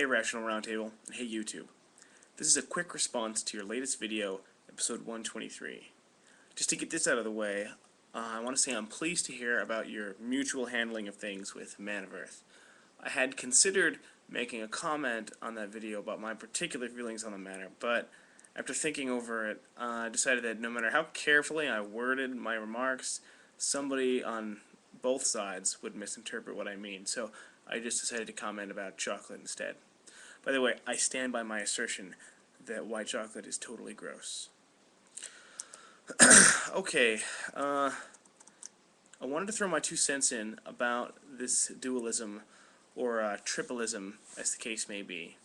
Hey Rational Roundtable, and hey YouTube. This is a quick response to your latest video, episode 123. Just to get this out of the way, I want to say I'm pleased to hear about your mutual handling of things with Man of Earth. I had considered making a comment on that video about my particular feelings on the matter, but after thinking over it, I decided that no matter how carefully I worded my remarks, somebody on both sides would misinterpret what I mean, so I just decided to comment about chocolate instead. By the way, I stand by my assertion that white chocolate is totally gross. Okay, I wanted to throw my 2 cents in about this dualism, or triplism, as the case may be.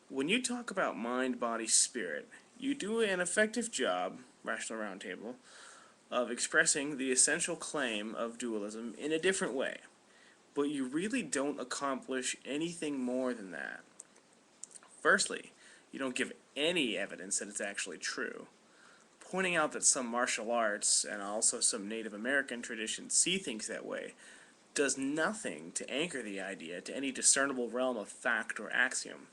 When you talk about mind, body, spirit, you do an effective job, Rational Roundtable, of expressing the essential claim of dualism in a different way. But you really don't accomplish anything more than that. Firstly, you don't give any evidence that it's actually true. Pointing out that some martial arts and also some Native American traditions see things that way does nothing to anchor the idea to any discernible realm of fact or axiom.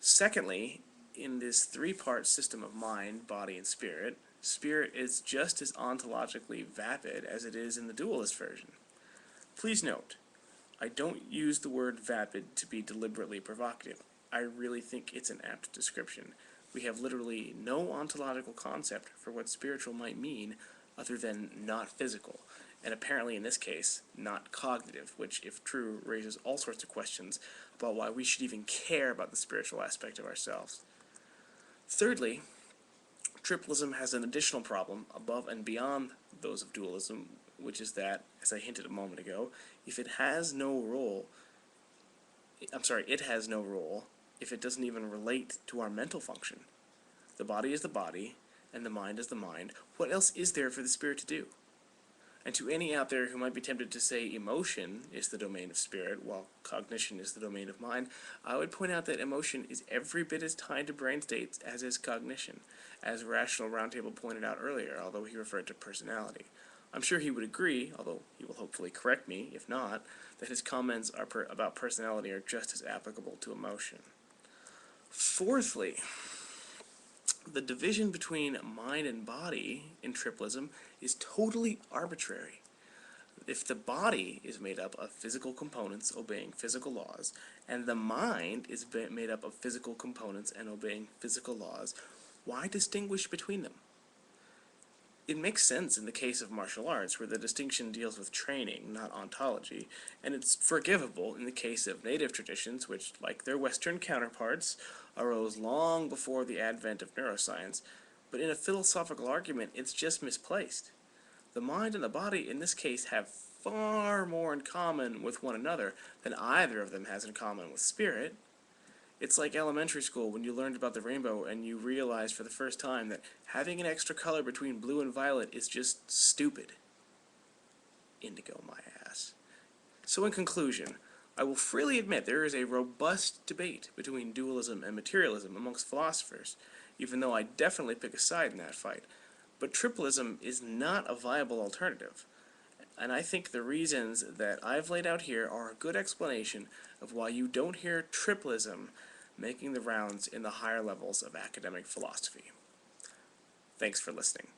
Secondly, in this 3-part system of mind, body, and spirit, spirit is just as ontologically vapid as it is in the dualist version. Please note, I don't use the word vapid to be deliberately provocative. I really think it's an apt description. We have literally no ontological concept for what spiritual might mean other than not physical, and apparently in this case, not cognitive, which, if true, raises all sorts of questions about why we should even care about the spiritual aspect of ourselves. Thirdly, triplism has an additional problem above and beyond those of dualism, which is that, as I hinted a moment ago, it has no role if it doesn't even relate to our mental function. The body is the body, and the mind is the mind. What else is there for the spirit to do? And to any out there who might be tempted to say emotion is the domain of spirit, while cognition is the domain of mind, I would point out that emotion is every bit as tied to brain states as is cognition, as Rational Roundtable pointed out earlier, although he referred to personality. I'm sure he would agree, although he will hopefully correct me, if not, that his comments about personality are just as applicable to emotion. Fourthly, the division between mind and body in triplism is totally arbitrary. If the body is made up of physical components obeying physical laws, and the mind is made up of physical components and obeying physical laws, why distinguish between them? It makes sense in the case of martial arts, where the distinction deals with training, not ontology, and it's forgivable in the case of native traditions, which, like their Western counterparts, arose long before the advent of neuroscience, but in a philosophical argument, it's just misplaced. The mind and the body, in this case, have far more in common with one another than either of them has in common with spirit. It's like elementary school when you learned about the rainbow and you realized for the first time that having an extra color between blue and violet is just stupid. Indigo, my ass. So in conclusion, I will freely admit there is a robust debate between dualism and materialism amongst philosophers, even though I definitely pick a side in that fight. But triplism is not a viable alternative, and I think the reasons that I've laid out here are a good explanation of why you don't hear triplism making the rounds in the higher levels of academic philosophy. Thanks for listening.